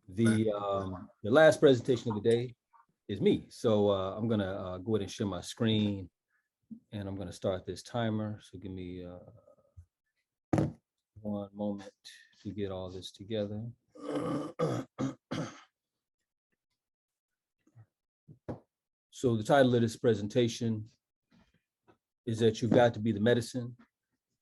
The last presentation of the day is me. So I'm gonna go ahead and share my screen, and I'm gonna start this timer. So give me one moment to get all this together. So the title of this presentation is that you've got to be the medicine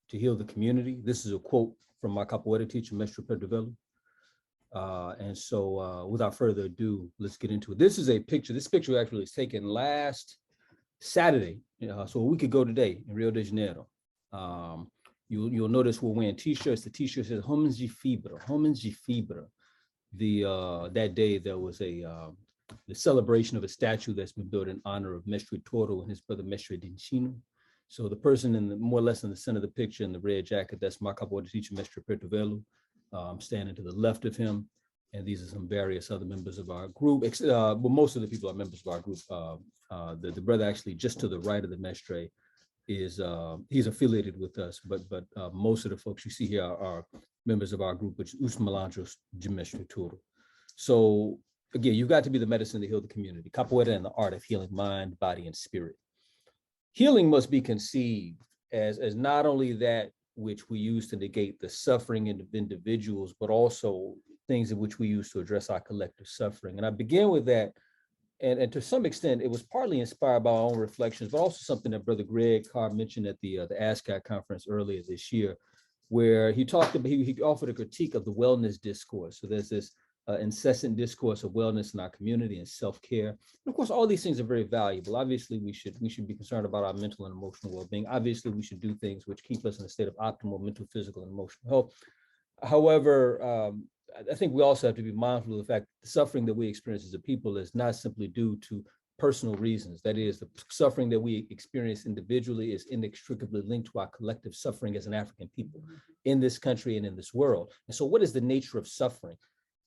to heal the community. This is a quote from my Capoeira teacher, Mestre Pedro Velho. And so without further ado, let's get into it. This is a picture. This picture actually was taken last Saturday, so a week ago today in Rio de Janeiro. You'll notice we're wearing t-shirts. The t-shirt says Homens de Fibra, Homens de Fibra. That day there was the celebration of a statue that's been built in honor of Mestre Toro and his brother Mestre Destino. So the person more or less in the center of the picture in the red jacket, that's my Capoeira teacher, Mestre Pedro Velho. I'm standing to the left of him, and these are some various other members of our group. Well, most of the people are members of our group. The brother actually just to the right of the Mestre is he's affiliated with us, but most of the folks you see here are members of our group, which is Os Melandros de Mestre Toro. So again, you've got to be the medicine to heal the community. Capoeira and the art of healing mind, body, and spirit. Healing must be conceived as not only that which we use to negate the suffering of individuals, but also things in which we use to address our collective suffering. And I begin with that, and to some extent, it was partly inspired by our own reflections, but also something that Brother Greg Carr mentioned at the ASCAC conference earlier this year, where he talked about, he offered a critique of the wellness discourse. So there's this incessant discourse of wellness in our community and self-care. And of course, all these things are very valuable. Obviously, we should be concerned about our mental and emotional well-being. Obviously, we should do things which keep us in a state of optimal mental, physical, and emotional health. However, I think we also have to be mindful of the fact that the suffering that we experience as a people is not simply due to personal reasons. That is, the suffering that we experience individually is inextricably linked to our collective suffering as an African people in this country and in this world. And so what is the nature of suffering?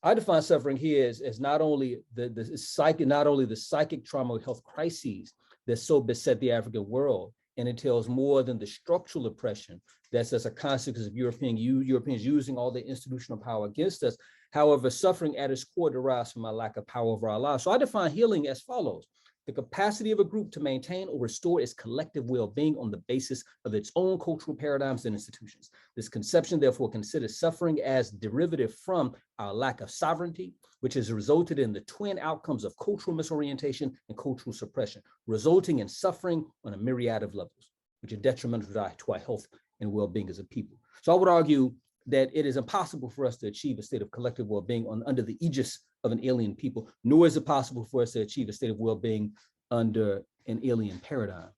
I define suffering here as not only the psychic trauma or health crises that so beset the African world, and entails more than the structural oppression that's as a consequence of Europeans using all the institutional power against us. However, suffering at its core derives from a lack of power over our lives. So I define healing as follows: the capacity of a group to maintain or restore its collective well-being on the basis of its own cultural paradigms and institutions. This conception, therefore, considers suffering as derivative from our lack of sovereignty, which has resulted in the twin outcomes of cultural misorientation and cultural suppression, resulting in suffering on a myriad of levels, which are detrimental to our health and well-being as a people. So I would argue that it is impossible for us to achieve a state of collective well-being under the aegis of an alien people, nor is it possible for us to achieve a state of well-being under an alien paradigm.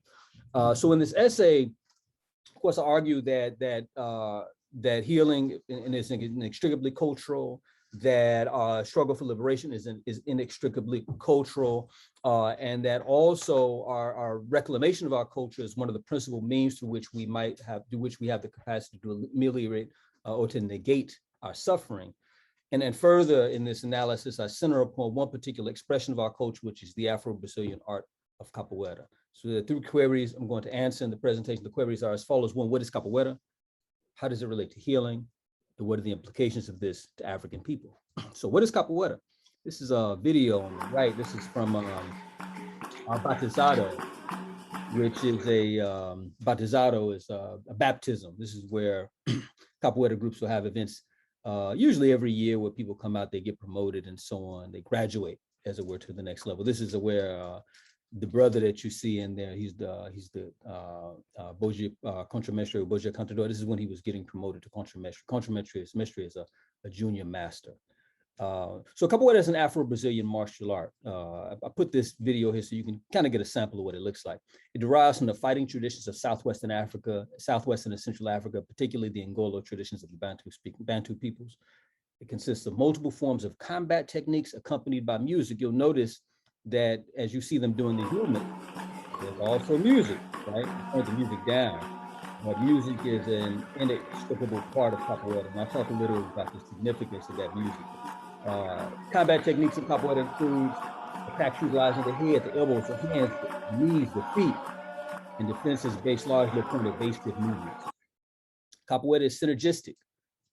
So in this essay, of course, I argue that healing is inextricably cultural, that struggle for liberation is inextricably cultural, and that also our reclamation of our culture is one of the principal means through which we have the capacity to ameliorate or to negate our suffering. And then further in this analysis, I center upon one particular expression of our culture, which is the Afro-Brazilian art of Capoeira. So there are three queries I'm going to answer in the presentation. The queries are as follows. One, what is Capoeira? How does it relate to healing? And what are the implications of this to African people? So what is Capoeira? This is a video on the right. This is from our batizado, which is batizado is a baptism. This is where Capoeira groups will have events usually every year where people come out, they get promoted and so on. They graduate, as it were, to the next level. This is where the brother that you see in there, he's the Boji Contramestre, Boji Cantador. This is when he was getting promoted to Contramestre. Contramestre is a junior master. So Capoeira is an Afro-Brazilian martial art. I put this video here so you can kind of get a sample of what it looks like. It derives from the fighting traditions of Southwestern Africa, Southwestern and Central Africa, particularly the Ngolo traditions of the Bantu peoples. It consists of multiple forms of combat techniques accompanied by music. You'll notice that as you see them doing the movement, there's also music, right? Turn the music down. But music is an inextricable part of Capoeira, and I'll talk a little about the significance of that music. Combat techniques in Capoeira includes attacks utilizing the head, the elbows, the hands, the knees, the feet, and defense is based largely upon evasive movements. Capoeira is synergistic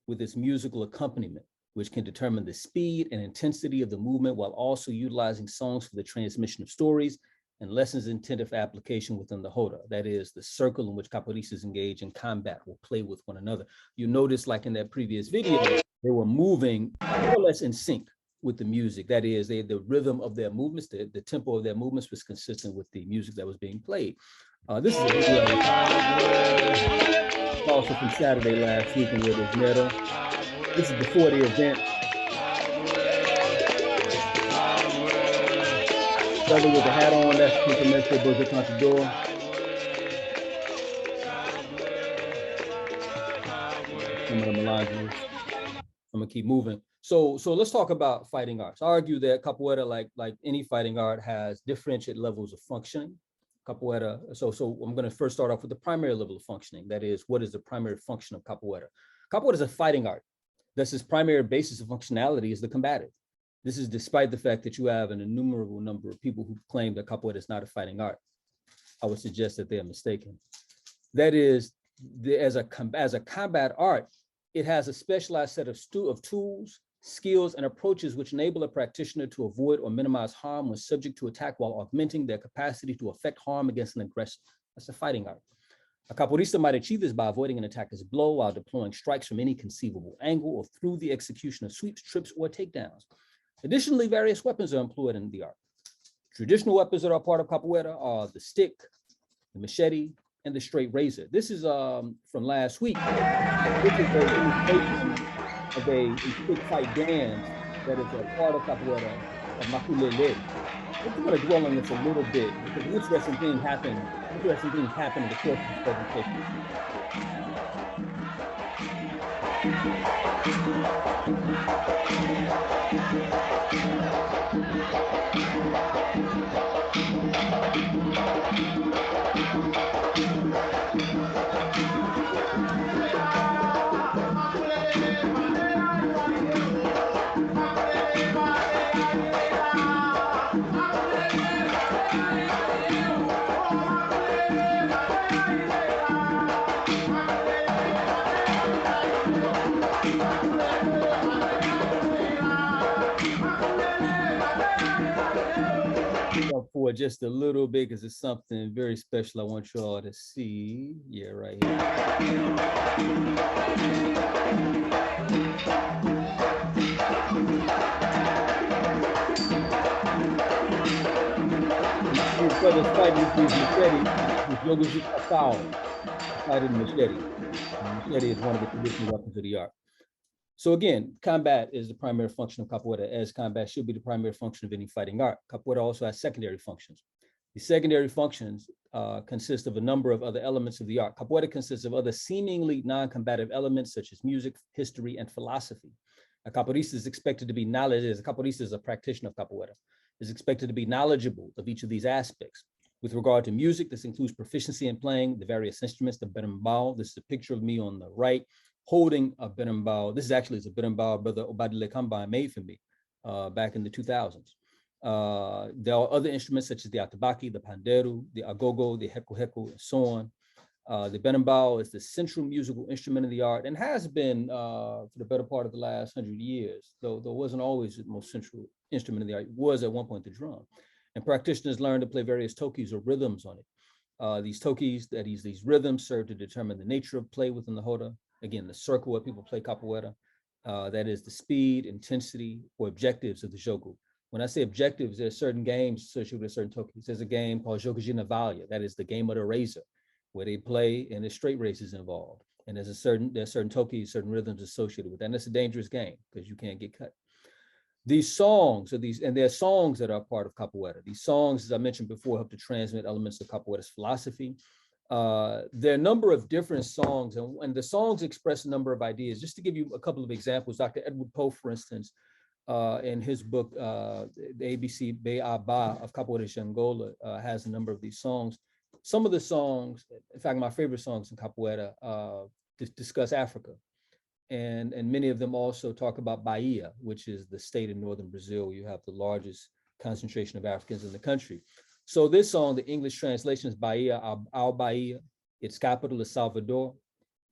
with its musical accompaniment. which can determine the speed and intensity of the movement while also utilizing songs for the transmission of stories and lessons intended for application within the Hoda. That is the circle in which capoeiristas engage in combat or play with one another. You notice, like in that previous video, they were moving more or less in sync with the music. That is, the rhythm of their movements, the tempo of their movements was consistent with the music that was being played. This is a video also from Saturday last week in Rio de Janeiro. This is before the event. Brother with the hat on, that's Complemento Bozo Contador. Some of the melanges. I'm gonna keep moving. So let's talk about fighting arts. I argue that capoeira, like any fighting art, has differentiated levels of functioning. Capoeira, so I'm gonna first start off with the primary level of functioning. That is, what is the primary function of capoeira? Capoeira is a fighting art. Thus, its primary basis of functionality is the combative. This is despite the fact that you have an innumerable number of people who claim that capoeira is not a fighting art. I would suggest that they are mistaken. That is, as a combat art, it has a specialized set of tools, skills, and approaches which enable a practitioner to avoid or minimize harm when subject to attack while augmenting their capacity to effect harm against an aggressor. That's a fighting art. A capoeirista might achieve this by avoiding an attacker's blow while deploying strikes from any conceivable angle or through the execution of sweeps, trips, or takedowns. Additionally, various weapons are employed in the art. Traditional weapons that are part of capoeira are the stick, the machete, and the straight razor. This is from last week. This is a imitation of a stick fight dance that is a part of capoeira, of makulele. I'm going to dwell on this a little bit because interesting things happen in the course of this presentation. For just a little bit because it's something very special I want you all to see. Yeah, right here. These brothers fighting with these machete, with Yoguzi Kakao, fighting machete. Machete is one of the traditional weapons of the art. So again, combat is the primary function of capoeira, as combat should be the primary function of any fighting art. Capoeira also has secondary functions. The secondary functions consist of a number of other elements of the art. Capoeira consists of other seemingly non-combative elements such as music, history, and philosophy. A capoeirista is expected to be knowledgeable, a capoeirista is a practitioner of capoeira, is expected to be knowledgeable of each of these aspects. With regard to music, this includes proficiency in playing the various instruments, the berimbau. This is a picture of me on the right, holding a berimbau. This is actually a berimbau Brother Obadile Kamba made for me back in the 2000s. There are other instruments such as the atabaki, the pandeiro, the agogo, the heku, and so on. The berimbau is the central musical instrument of the art and has been for the better part of the last 100 years, though it wasn't always the most central instrument of the art. It was at one point the drum. And practitioners learn to play various tokis or rhythms on it. These tokis, that is, these rhythms serve to determine the nature of play within the Hoda. Again, the circle where people play capoeira, that is the speed, intensity, or objectives of the jogo. When I say objectives, there are certain games associated with certain tokis. There's a game called Jogo de Navalha, that is the game of the razor, where they play and there's straight razors involved. And there's certain tokis, certain rhythms associated with that. And it's a dangerous game because you can't get cut. These songs and there are songs that are part of capoeira. These songs, as I mentioned before, help to transmit elements of capoeira's philosophy. There are a number of different songs, and the songs express a number of ideas. Just to give you a couple of examples, Dr. Edward Poe, for instance, in his book, The ABC Be'aba of Capoeira de Angola, has a number of these songs. Some of the songs, in fact, my favorite songs in capoeira discuss Africa. And many of them also talk about Bahia, which is the state in northern Brazil. You have the largest concentration of Africans in the country. So this song, the English translation is Bahia, our Bahia. Its capital is Salvador.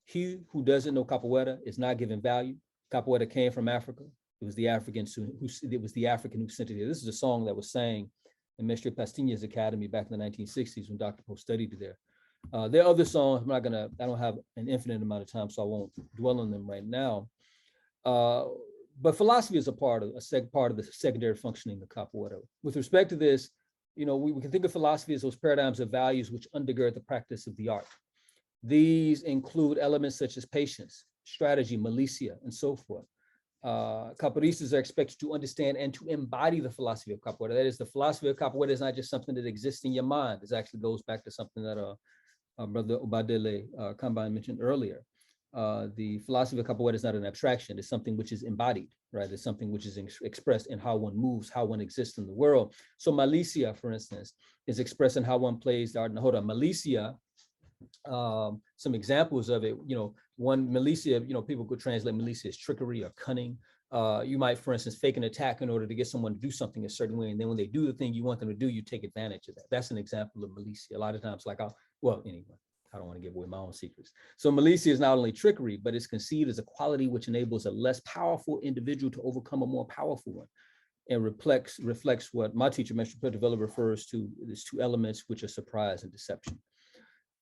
He who doesn't know capoeira is not given value. Capoeira came from Africa. It was the African who sent it here. This is a song that was sang in Mestre Pastinha's Academy back in the 1960s when Dr. Poe studied there. There are other songs. I don't have an infinite amount of time, so I won't dwell on them right now. But philosophy is a part of the secondary functioning of capoeira. With respect to this, we can think of philosophy as those paradigms of values which undergird the practice of the art. These include elements such as patience, strategy, malicia, and so forth. Capoeiristas are expected to understand and to embody the philosophy of capoeira. That is, the philosophy of capoeira is not just something that exists in your mind. This actually goes back to something that Brother Obadele Kambai mentioned earlier. The philosophy of capoeira is not an abstraction. It's something which is embodied, right? It's something which is expressed in how one moves, how one exists in the world. So malicia, for instance, is expressed in how one plays the art. Now, hold on, malicia, some examples of it, one, malicia, people could translate malicia as trickery or cunning. You might, for instance, fake an attack in order to get someone to do something a certain way. And then when they do the thing you want them to do, you take advantage of that. That's an example of malicia. A lot of times, anyway, I don't want to give away my own secrets. So malicia is not only trickery, but it's conceived as a quality which enables a less powerful individual to overcome a more powerful one, and reflects what my teacher, Mr. Pedrovella, refers to as two elements, which are surprise and deception.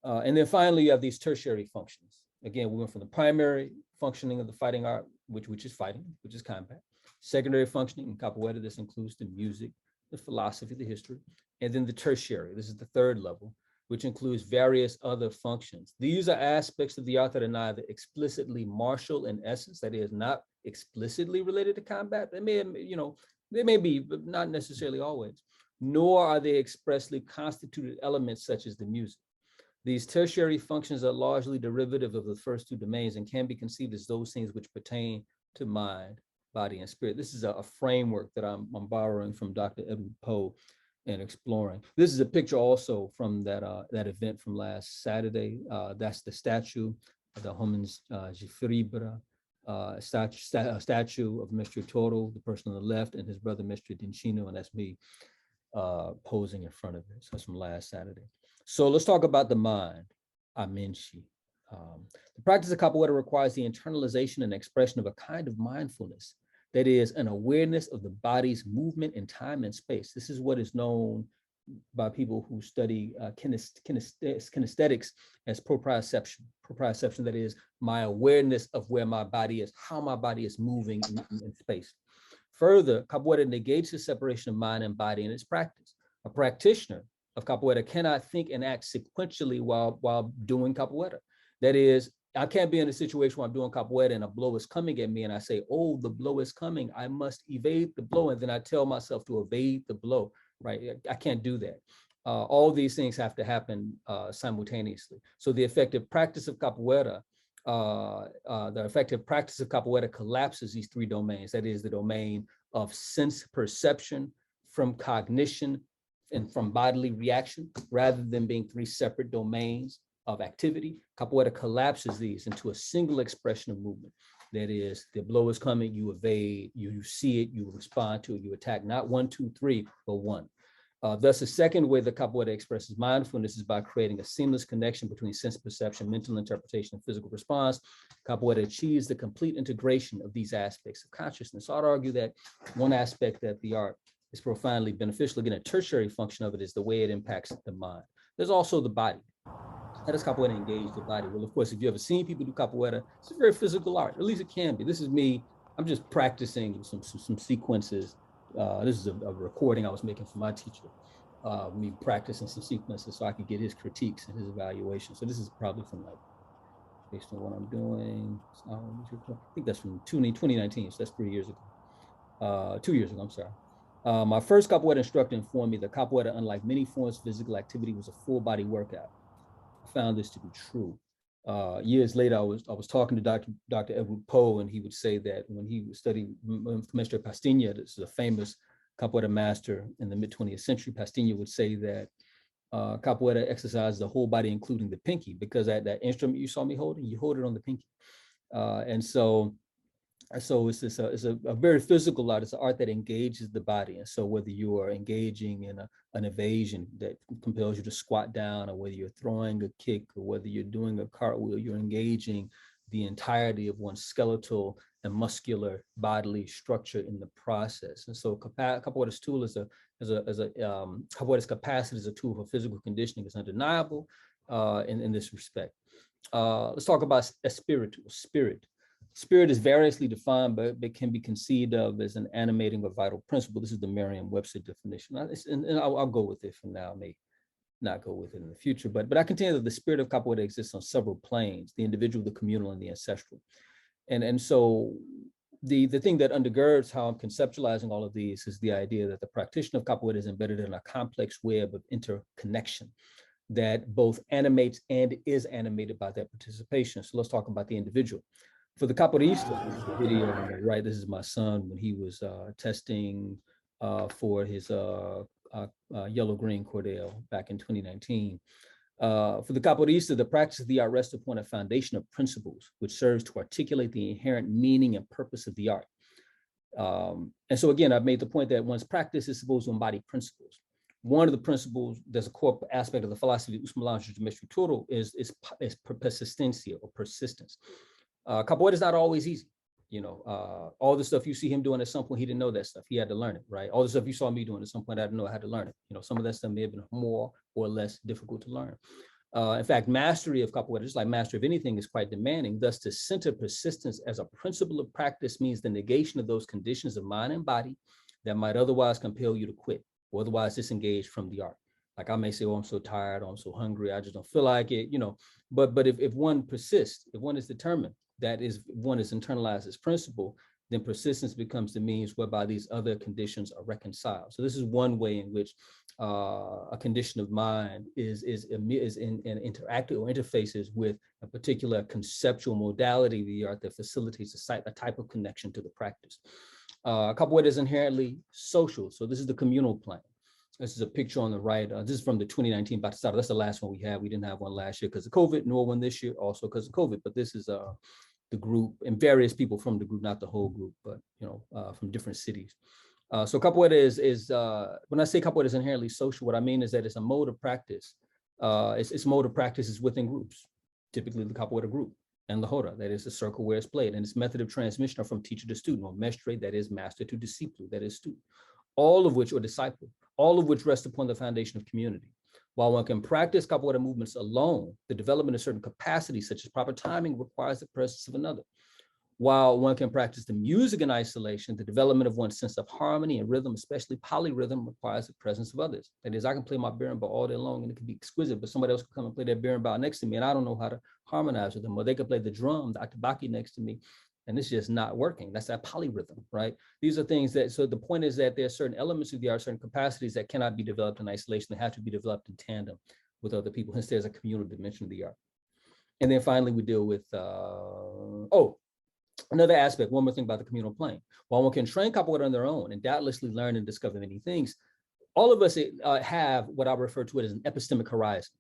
And then finally, you have these tertiary functions. Again, we went from the primary functioning of the fighting art, which is fighting, which is combat. Secondary functioning in capoeira, this includes the music, the philosophy, the history, and then the tertiary. This is the third level, which includes various other functions. These are aspects of the art that are neither explicitly martial in essence, that is, not explicitly related to combat. They may be, but not necessarily always, nor are they expressly constituted elements such as the music. These tertiary functions are largely derivative of the first two domains and can be conceived as those things which pertain to mind, body, and spirit. This is a framework that I'm borrowing from Dr. Edward Poe and exploring. This is a picture also from that event from last Saturday. That's the statue of the Homens Gifribra, statue of Mr. Toro, the person on the left, and his brother, Mr. Dincino, and that's me posing in front of it. So that's from last Saturday. So let's talk about the mind, Amenshi. The practice of capoeira requires the internalization and expression of a kind of mindfulness, that is, an awareness of the body's movement in time and space. This is what is known by people who study kinesthetics as proprioception. Proprioception, that is, my awareness of where my body is, how my body is moving in space. Further, capoeira negates the separation of mind and body in its practice. A practitioner of capoeira cannot think and act sequentially while doing capoeira. That is, I can't be in a situation where I'm doing capoeira and a blow is coming at me and I say, oh, the blow is coming, I must evade the blow. And then I tell myself to evade the blow, right? I can't do that. All these things have to happen simultaneously. So the effective practice of capoeira, collapses these three domains. That is, the domain of sense perception from cognition and from bodily reaction, rather than being three separate domains of activity. Capoeira collapses these into a single expression of movement. That is, the blow is coming, you evade, you see it, you respond to it, you attack, not 1, 2, 3, but 1. Thus, the second way that capoeira expresses mindfulness is by creating a seamless connection between sense perception, mental interpretation, and physical response. Capoeira achieves the complete integration of these aspects of consciousness. So I'd argue that one aspect that the art is profoundly beneficial, again, a tertiary function of it is the way it impacts the mind. There's also the body. How does capoeira engage the body? Well, of course, if you ever seen people do capoeira, it's a very physical art, at least it can be. This is me, I'm just practicing some sequences. This is a recording I was making for my teacher, me practicing some sequences so I could get his critiques and his evaluation. So this is probably from based on what I'm doing. I think that's from 2019, so that's 3 years ago. 2 years ago, I'm sorry. My first capoeira instructor informed me that capoeira, unlike many forms of physical activity, was a full body workout. I found this to be true. Years later, I was talking to Dr. Edward Poe, and he would say that when he studied Mestre Pastinha, this is a famous capoeira master in the mid-20th century, Pastinha would say that capoeira exercises the whole body, including the pinky, because that instrument you saw me holding, you hold it on the pinky. And so it's a very physical art. It's an art that engages the body. And so whether you are engaging in an evasion that compels you to squat down, or whether you're throwing a kick, or whether you're doing a cartwheel, you're engaging the entirety of one's skeletal and muscular bodily structure in the process. And so Capoeira's tool Capoeira's capacity as a tool for physical conditioning is undeniable in this respect. Let's talk about spirit. Spirit is variously defined, but it can be conceived of as an animating or vital principle. This is the Merriam-Webster definition. And I'll go with it for now. I may not go with it in the future, but I contend that the spirit of Capoeira exists on several planes: the individual, the communal, and the ancestral. And so the thing that undergirds how I'm conceptualizing all of these is the idea that the practitioner of Capoeira is embedded in a complex web of interconnection that both animates and is animated by that participation. So let's talk about the individual. For the Capoeirista, video on the right, this is my son when he was testing for his yellow-green cordell back in 2019. For the Capoeirista, the practice of the art rests upon a foundation of principles, which serves to articulate the inherent meaning and purpose of the art. And so again, I've made the point that one's practice is supposed to embody principles. One of the principles, there's a core aspect of the philosophy of Usmalange Mestrituro is persistencia or persistence. Capoeira is not always easy. You know, all the stuff you see him doing at some point, he didn't know that stuff. He had to learn it, right? All the stuff you saw me doing at some point, I didn't know I had to learn it. You know, some of that stuff may have been more or less difficult to learn. In fact, mastery of Capoeira, just like mastery of anything, is quite demanding. Thus, to center persistence as a principle of practice means the negation of those conditions of mind and body that might otherwise compel you to quit or otherwise disengage from the art. Like I may say, oh, I'm so tired, oh, I'm so hungry, I just don't feel like it, you know. But if one persists, if one is determined, that is, one is internalized as principle, then persistence becomes the means whereby these other conditions are reconciled. So this is one way in which a condition of mind is interactive or interfaces with a particular conceptual modality of the art that facilitates a type of connection to the practice. Capoeira is inherently social. So this is the communal plane. This is a picture on the right. This is from the 2019 Batisada. That's the last one we had. We didn't have one last year because of COVID, nor one this year also because of COVID. But this is the group and various people from the group, not the whole group, but you know, from different cities. So Capoeira is when I say Capoeira is inherently social, what I mean is that it's a mode of practice. Its mode of practice is within groups, typically the Capoeira group, and the Roda, that is the circle where it's played, and its method of transmission are from teacher to student, or mestre, that is master, to disciple, that is student, all of which, or disciple, all of which rest upon the foundation of community. While one can practice Capoeira movements alone, the development of certain capacities, such as proper timing, requires the presence of another. While one can practice the music in isolation, the development of one's sense of harmony and rhythm, especially polyrhythm, requires the presence of others. That is, I can play my berimbau all day long and it can be exquisite, but somebody else can come and play their berimbau next to me and I don't know how to harmonize with them. Or they could play the drum, the atubaki next to me, and it's just not working. That's that polyrhythm, right? These are things that, so the point is that there are certain elements of the art, certain capacities that cannot be developed in isolation. They have to be developed in tandem with other people. Hence, there's a communal dimension of the art. And then finally, we deal with, another aspect, one more thing about the communal plane. While one can train Capoeira on their own and doubtlessly learn and discover many things, all of us have what I refer to as an epistemic horizon.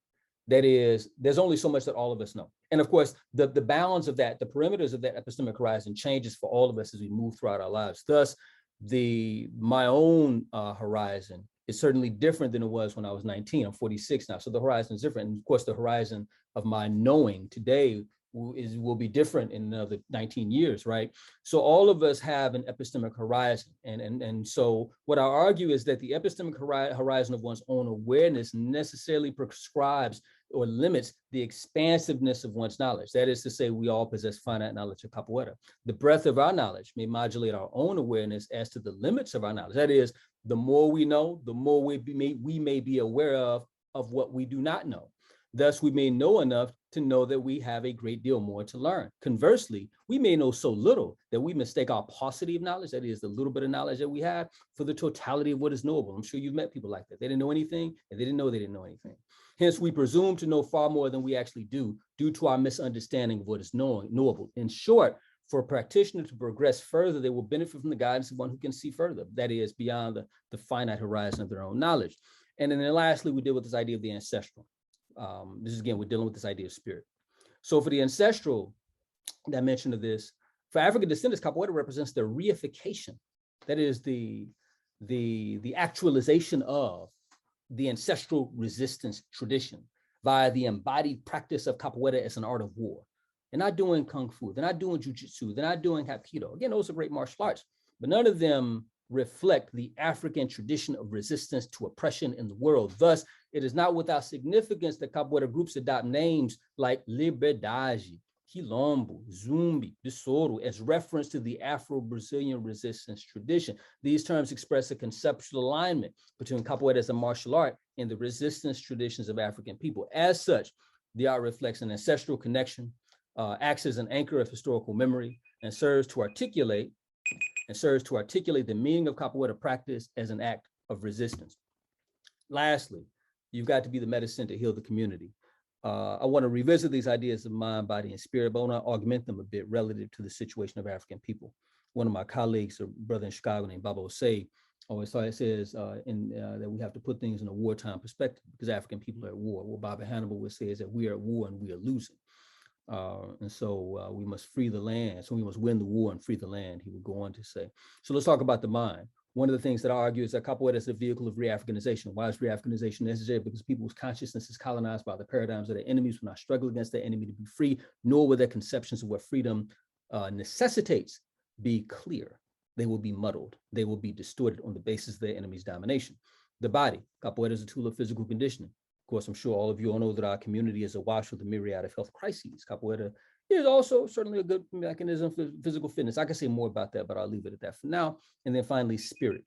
That is, there's only so much that all of us know. And of course, the bounds of that, the perimeters of that epistemic horizon changes for all of us as we move throughout our lives. Thus, my own horizon is certainly different than it was when I was 19. I'm 46 now, so the horizon is different. And of course, the horizon of my knowing today will be different in another 19 years, right? So all of us have an epistemic horizon. And so what I argue is that the epistemic horizon of one's own awareness necessarily prescribes or limits the expansiveness of one's knowledge. That is to say, we all possess finite knowledge of Capoeira. The breadth of our knowledge may modulate our own awareness as to the limits of our knowledge. That is, the more we know, the more we may be aware of what we do not know. Thus, we may know enough to know that we have a great deal more to learn. Conversely, we may know so little that we mistake our paucity of knowledge, that is the little bit of knowledge that we have, for the totality of what is knowable. I'm sure you've met people like that. They didn't know anything, and they didn't know anything. Hence, we presume to know far more than we actually do, due to our misunderstanding of what is knowable. In short, for a practitioner to progress further, they will benefit from the guidance of one who can see further, that is, beyond the finite horizon of their own knowledge. And then lastly, we deal with this idea of the ancestral. This is, again, we're dealing with this idea of spirit. So for the ancestral dimension of this, for African descendants, Capoeira represents the reification. That is the actualization of the ancestral resistance tradition via the embodied practice of Capoeira as an art of war. They're not doing kung fu. They're not doing jujitsu. They're not doing hapkido. Again, those are great martial arts, but none of them reflect the African tradition of resistance to oppression in the world. Thus, it is not without significance that capoeira groups adopt names like Liberdade, Quilombo, Zumbi, Besouro as reference to the Afro-Brazilian resistance tradition. These terms express a conceptual alignment between capoeira as a martial art and the resistance traditions of African people. As such, the art reflects an ancestral connection, acts as an anchor of historical memory, and serves to articulate the meaning of capoeira practice as an act of resistance. Lastly, you've got to be the medicine to heal the community. I want to revisit these ideas of mind, body, and spirit, but I want to augment them a bit relative to the situation of African people. One of my colleagues, a brother in Chicago named Baba Osei, always says that we have to put things in a wartime perspective because African people are at war. What Baba Hannibal would say is that we are at war and we are losing. And so we must free the land. So we must win the war and free the land, he would go on to say. So let's talk about the mind. One of the things that I argue is that capoeira is a vehicle of re-Africanization. Why is re-Africanization necessary? Because people's consciousness is colonized by the paradigms of their enemies, will not struggle against their enemy to be free, nor will their conceptions of what freedom necessitates be clear. They will be muddled. They will be distorted on the basis of their enemy's domination. The body, capoeira is a tool of physical conditioning. Of course, I'm sure all of you all know that our community is awash with a myriad of health crises. Capoeira is also certainly a good mechanism for physical fitness. I can say more about that, but I'll leave it at that for now. And then finally, spirit.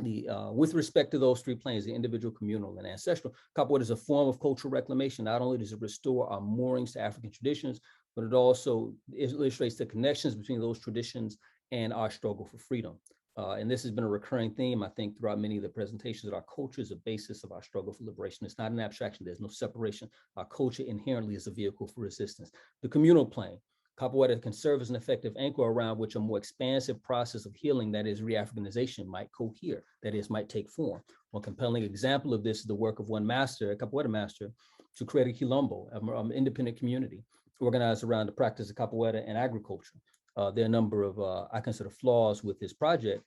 With respect to those three planes, the individual, communal, and ancestral, capoeira is a form of cultural reclamation. Not only does it restore our moorings to African traditions, but it also illustrates the connections between those traditions and our struggle for freedom. And this has been a recurring theme, I think, throughout many of the presentations, that our culture is a basis of our struggle for liberation. It's not an abstraction. There's no separation. Our culture inherently is a vehicle for resistance. The communal plane, capoeira can serve as an effective anchor around which a more expansive process of healing, that is re-Africanization, might cohere, that is, might take form. One compelling example of this is the work of one master, a capoeira master, to create a quilombo, an independent community organized around the practice of capoeira and agriculture. There are a number of, I consider, flaws with this project,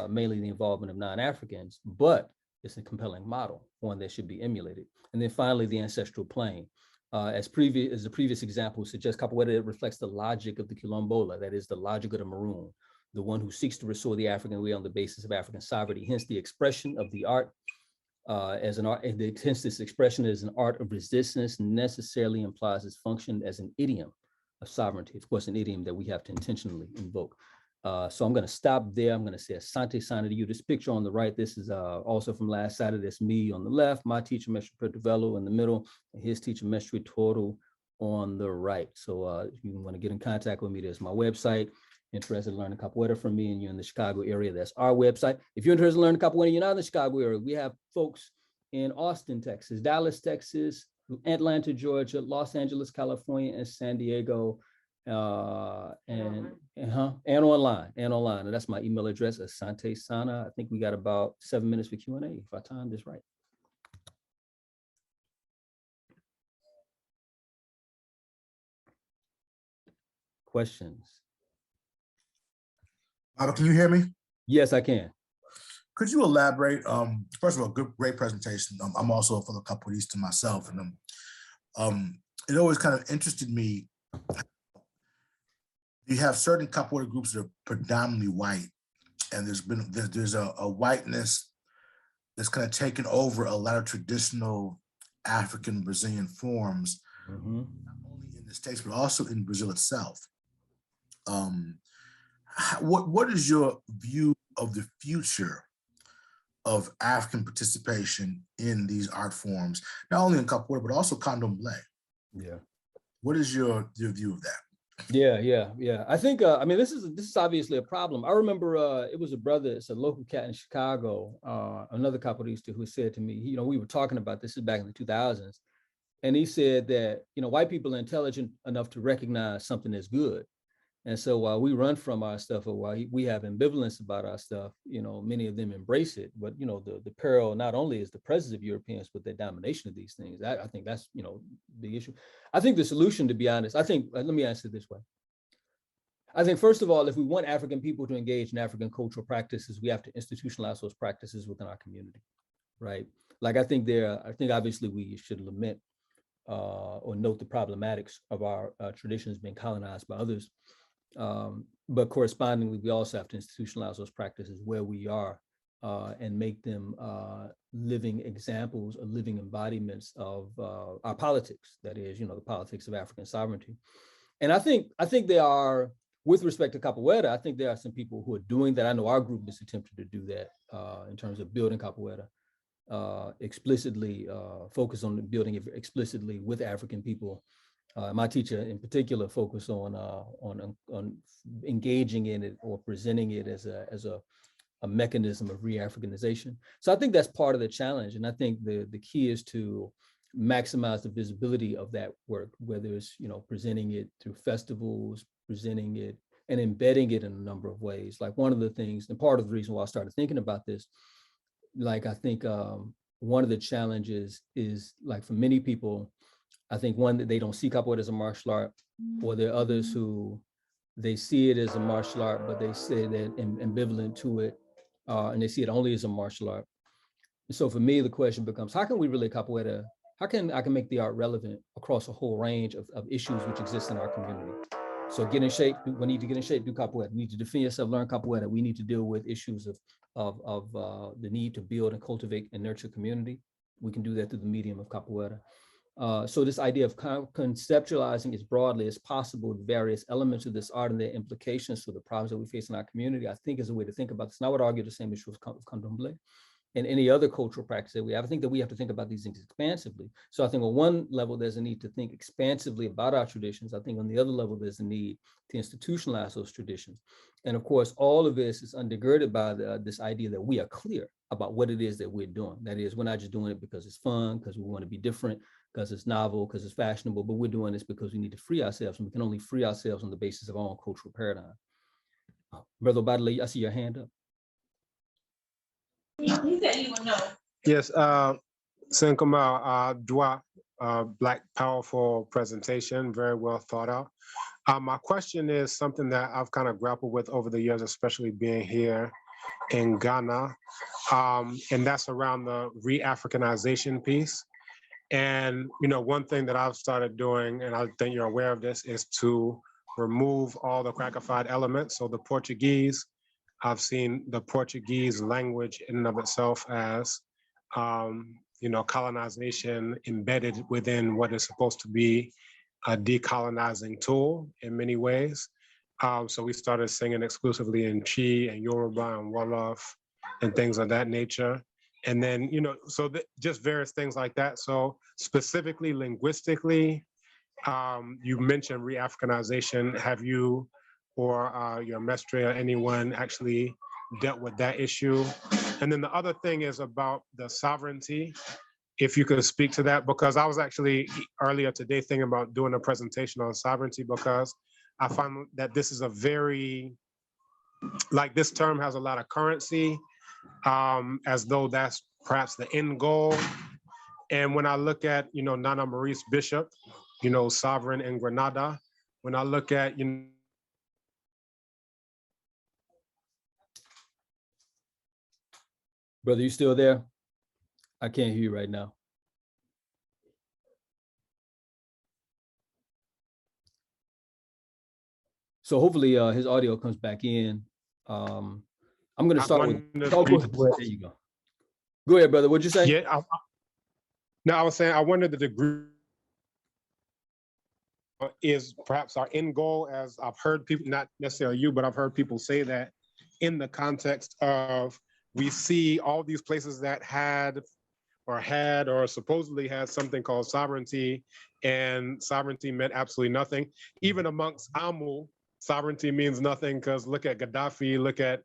mainly the involvement of non-Africans, but it's a compelling model, one that should be emulated. And then finally, the ancestral plane. As the previous example suggests, capoeira reflects the logic of the quilombola, that is the logic of the maroon, the one who seeks to restore the African way on the basis of African sovereignty. Hence the expression of the art as an art, hence this expression as an art of resistance necessarily implies its function as an idiom of sovereignty, of course, an idiom that we have to intentionally invoke. So I'm going to stop there. I'm going to say Asante Sana to you. This picture on the right, this is also from last Saturday. That's me on the left, my teacher, Mestre Pertuvello, in the middle, and his teacher, Mestre Toro, on the right. So if you want to get in contact with me, there's my website. Interested in learning capoeira from me and you're in the Chicago area, that's our website. If you're interested in learning capoeira and you're not in the Chicago area, we have folks in Austin, Texas, Dallas, Texas, Atlanta, Georgia, Los Angeles, California, and San Diego, and online. And that's my email address, Asante Sana. I think we got about 7 minutes for Q&A if I timed this right. Questions? Can you hear me? Yes, I can. Could you elaborate? First of all, great presentation. I'm also a fellow capoeirista myself, and it always kind of interested me. You have certain capoeira groups that are predominantly white, and there's a whiteness that's kind of taken over a lot of traditional African Brazilian forms, not only in the States but also in Brazil itself. What is your view of the future of African participation in these art forms, not only in capoeira but also candomblé? Yeah. What is your view of that? Yeah. I think I mean this is obviously a problem. I remember it was a brother, it's a local cat in Chicago, another capoeirista who said to me, we were talking about this back in the 2000s, and he said that white people are intelligent enough to recognize something as good. And so while we run from our stuff, or while we have ambivalence about our stuff, many of them embrace it. But the peril not only is the presence of Europeans, but their domination of these things. I think that's the issue. I think the solution, to be honest, let me answer it this way. I think first of all, if we want African people to engage in African cultural practices, we have to institutionalize those practices within our community, right? Like I think obviously we should lament or note the problematics of our traditions being colonized by others. But correspondingly, we also have to institutionalize those practices where we are and make them living examples or living embodiments of our politics. That is, the politics of African sovereignty. And I think there are, with respect to capoeira, I think there are some people who are doing that. I know our group is attempting to do that in terms of building capoeira explicitly, focus on building it explicitly with African people. My teacher in particular focused on engaging in it or presenting it as a mechanism of re-Africanization. So I think that's part of the challenge. And I think the key is to maximize the visibility of that work, whether it's, presenting it through festivals, presenting it and embedding it in a number of ways. Like one of the things, and part of the reason why I started thinking about this, like I think one of the challenges is, like, for many people, I think one, that they don't see capoeira as a martial art, or there are others who they see it as a martial art, but they say that ambivalent to it, and they see it only as a martial art. And so for me, the question becomes, how can we really capoeira, how can I make the art relevant across a whole range of issues which exist in our community? So get in shape, we need to get in shape, do capoeira. We need to defend yourself, learn capoeira. We need to deal with issues of the need to build and cultivate and nurture community. We can do that through the medium of capoeira. So this idea of conceptualizing as broadly as possible the various elements of this art and their implications to the problems that we face in our community, I think is a way to think about this. And I would argue the same issue of candomblé and any other cultural practice that we have. I think that we have to think about these things expansively. So I think on one level, there's a need to think expansively about our traditions. I think on the other level, there's a need to institutionalize those traditions. And of course, all of this is undergirded by this idea that we are clear about what it is that we're doing. That is, we're not just doing it because it's fun, because we want to be different, because it's novel, because it's fashionable, but we're doing this because we need to free ourselves, and we can only free ourselves on the basis of our own cultural paradigm. Brother Badley, I see your hand up. Yes, Kamau, Dwa, Black Powerful presentation, very well thought out. My question is something that I've kind of grappled with over the years, especially being here in Ghana, and that's around the re-Africanization piece. And, one thing that I've started doing, and I think you're aware of this, is to remove all the crackified elements. So the Portuguese, I've seen the Portuguese language in and of itself as, colonization embedded within what is supposed to be a decolonizing tool in many ways. So we started singing exclusively in Chi and Yoruba and Wolof and things of that nature. And then, so just various things like that. So specifically linguistically, you mentioned re-Africanization. Have you or your mestre or anyone actually dealt with that issue? And then the other thing is about the sovereignty, if you could speak to that, because I was actually earlier today thinking about doing a presentation on sovereignty, because I find that this is a very, this term has a lot of currency, as though that's perhaps the end goal. And when I look at, Nana Maurice Bishop, sovereign in Grenada, when I look at, Brother, you still there? I can't hear you right now. So hopefully his audio comes back in. I'm going to start with, there you go. Go ahead, brother. What'd you say? Yeah, I was saying, I wonder the degree is perhaps our end goal, as I've heard people, not necessarily you, but I've heard people say that in the context of, we see all these places that had or supposedly had something called sovereignty, and sovereignty meant absolutely nothing. Even amongst Amu, sovereignty means nothing, because look at Gaddafi, look at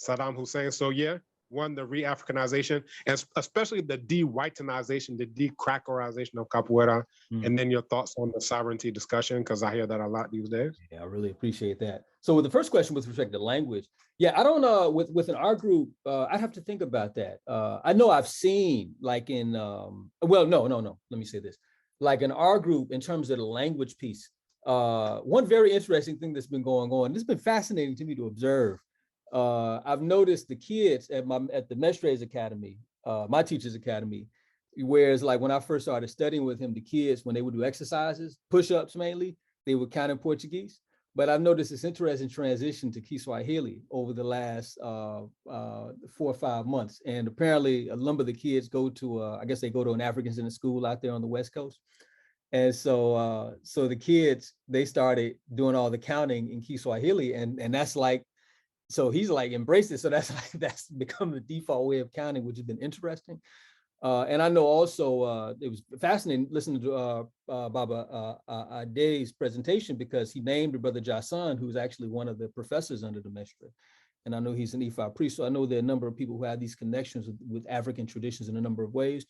Saddam Hussein. So yeah, one, the re-Africanization, and especially the de-whitenization, the de-crackerization of capoeira, and then your thoughts on the sovereignty discussion, because I hear that a lot these days. Yeah, I really appreciate that. So with the first question with respect to language, yeah, I don't know, within our group, I'd have to think about that. I know I've seen, like in, well, no, let me say this. Like in our group, in terms of the language piece, one very interesting thing that's been going on, this has been fascinating to me to observe. I've noticed the kids at the Mestre's Academy, my teacher's academy, Whereas like when I first started studying with him, the kids, when they would do exercises, push-ups mainly, they would count in Portuguese. But I've noticed this interesting transition to Kiswahili over the last 4 or 5 months. And apparently a number of the kids go to, I guess they go to an African Center school out there on the West Coast. And so so the kids, they started doing all the counting in Kiswahili, and that's like, so he's like embraced it. So that's like, that's become the default way of counting, which has been interesting. And I know also it was fascinating listening to Baba Ade's presentation, because he named Brother Jason, who's actually one of the professors under the mestre. And I know he's an Ifa priest. So I know there are a number of people who have these connections with African traditions in a number of ways.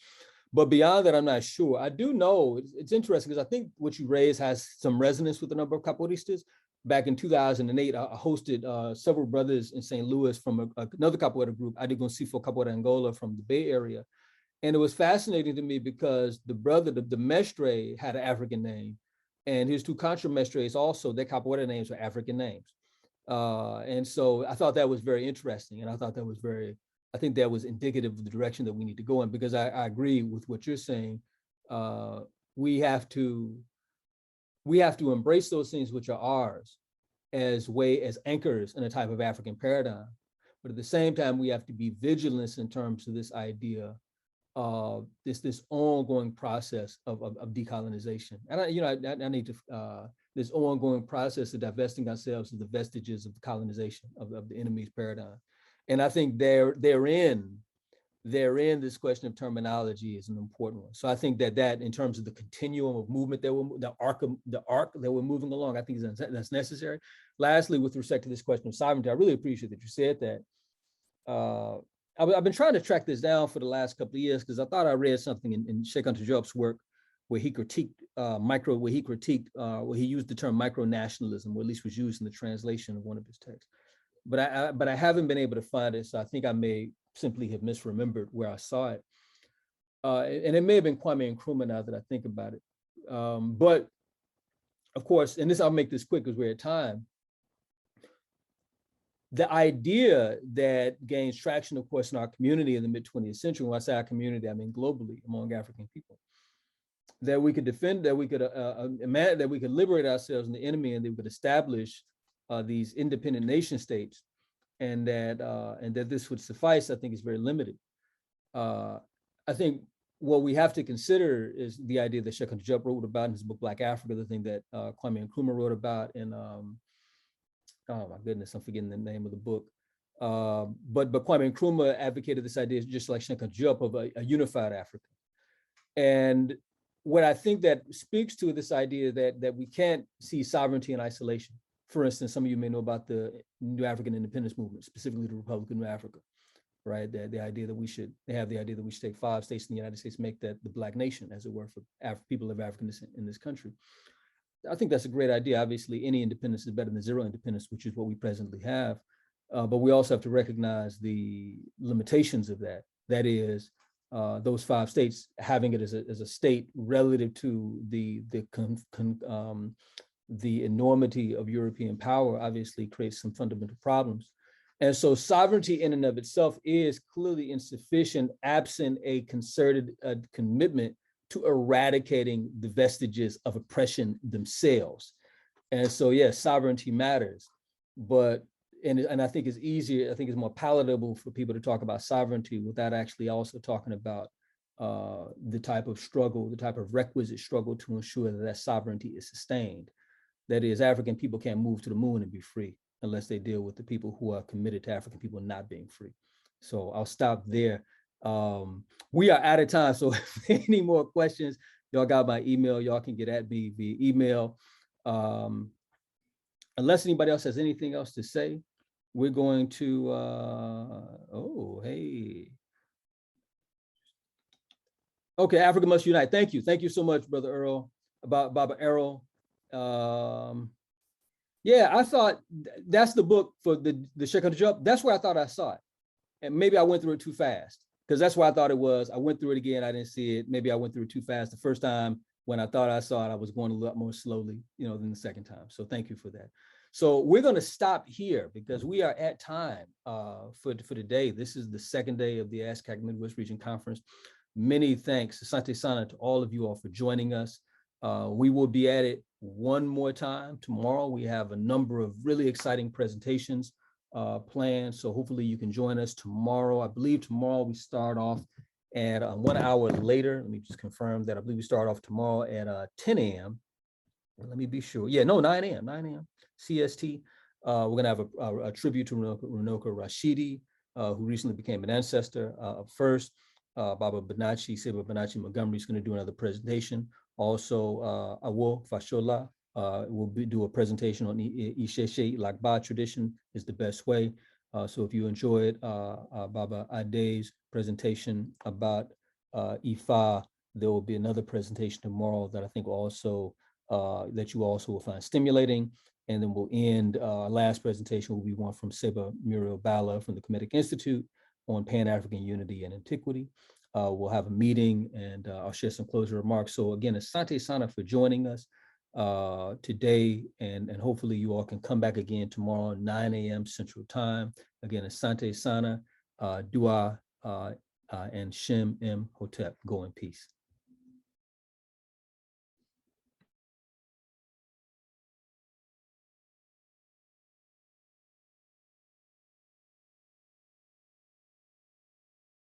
But beyond that, I'm not sure. I do know it's interesting, because I think what you raised has some resonance with a number of capoeiristas. Back in 2008, I hosted several brothers in St. Louis from another capoeira group, Adigoncifo Capoeira Angola, from the Bay Area. And it was fascinating to me because the brother, the mestre, had an African name, and his two contra mestres also, their capoeira names were African names. And so I thought that was very interesting. And I thought that was I think that was indicative of the direction that we need to go in, because I agree with what you're saying. We have to embrace those things which are ours as anchors in a type of African paradigm. But at the same time, we have to be vigilant in terms of this idea of this ongoing process of decolonization. And I need to, this ongoing process of divesting ourselves of the vestiges of the colonization of the enemy's paradigm. And I think therein, this question of terminology is an important one. So I think that in terms of the continuum of movement the arc that we're moving along, I think that's necessary. Lastly, with respect to this question of sovereignty, I really appreciate that you said that. I've been trying to track this down for the last couple of years, because I thought I read something in Cheikh Anta Diop's work where he critiqued where he used the term micro-nationalism, or at least was used in the translation of one of his texts. But I haven't been able to find it, so I think I may simply have misremembered where I saw it. And it may have been Kwame Nkrumah, now that I think about it. But of course, and I'll make this quick because we're at time. The idea that gains traction, of course, in our community in the mid-20th century, when I say our community, I mean globally among African people, that we could defend, that we could liberate ourselves from the enemy, and that we could establish these independent nation states, and that this would suffice, I think is very limited. I think what we have to consider is the idea that Cheikh Anta Diop wrote about in his book Black Africa, the thing that Kwame Nkrumah wrote about in oh my goodness, I'm forgetting the name of the book. But Kwame Nkrumah advocated this idea, just like Cheikh Anta Diop, of a unified Africa. And what I think that speaks to this idea that we can't see sovereignty in isolation. For instance, some of you may know about the New African Independence Movement, specifically the Republic of New Africa, right? The idea that we should take 5 states in the United States, make that the Black nation, as it were, for people of African descent in this country. I think that's a great idea. Obviously, any independence is better than zero independence, which is what we presently have. But we also have to recognize the limitations of that. That is, those 5 states having it as a state relative to the enormity of European power obviously creates some fundamental problems. And so sovereignty in and of itself is clearly insufficient absent a concerted commitment to eradicating the vestiges of oppression themselves. And so, yes, sovereignty matters, but, and I think it's easier, I think it's more palatable for people to talk about sovereignty without actually also talking about the type of struggle, the type of requisite struggle to ensure that that sovereignty is sustained. That is, African people can't move to the moon and be free unless they deal with the people who are committed to African people not being free. So I'll stop there. We are out of time, so if any more questions, y'all got my email, y'all can get at me via email. Unless anybody else has anything else to say, we're going to, oh, hey. Okay, Africa Must Unite. Thank you. Thank you so much, Brother Earl, Baba Errol. Yeah, I thought that's the book for the Cheikh Anta Diop. That's where I thought I saw it. And maybe I went through it too fast, because that's where I thought it was. I went through it again, I didn't see it. Maybe I went through it too fast. The first time when I thought I saw it, I was going a lot more slowly, than the second time. So thank you for that. So we're going to stop here because we are at time for today. This is the second day of the ASCAC Midwest Region Conference. many thanks, Asante Sana, to all of you all for joining us. We will be at it one more time tomorrow. We have a number of really exciting presentations planned, so hopefully you can join us tomorrow. I believe tomorrow we start off at 1 hour later. Let me just confirm that. I believe we start off tomorrow at 10 a.m. Let me be sure. Yeah, no, 9 a.m. CST. We're gonna have a tribute to Kamau Rashid, who recently became an ancestor first. Baba Banachi, Seba Banachi Montgomery is going to do another presentation. Also, Awo Fashola will do a presentation on Isheshe Lakba tradition is the best way. So if you enjoyed Baba Ade's presentation about Ifa, there will be another presentation tomorrow that I think also that you also will find stimulating. And then we'll end, last presentation will be one from Seba Muriel Bala from the Kemetic Institute on Pan-African unity and antiquity. We'll have a meeting and I'll share some closing remarks. So again, Asante Sana for joining us today, and hopefully you all can come back again tomorrow, 9 a.m. Central Time. Again, Asante Sana, Dua, and Shem M. Hotep. Go in peace.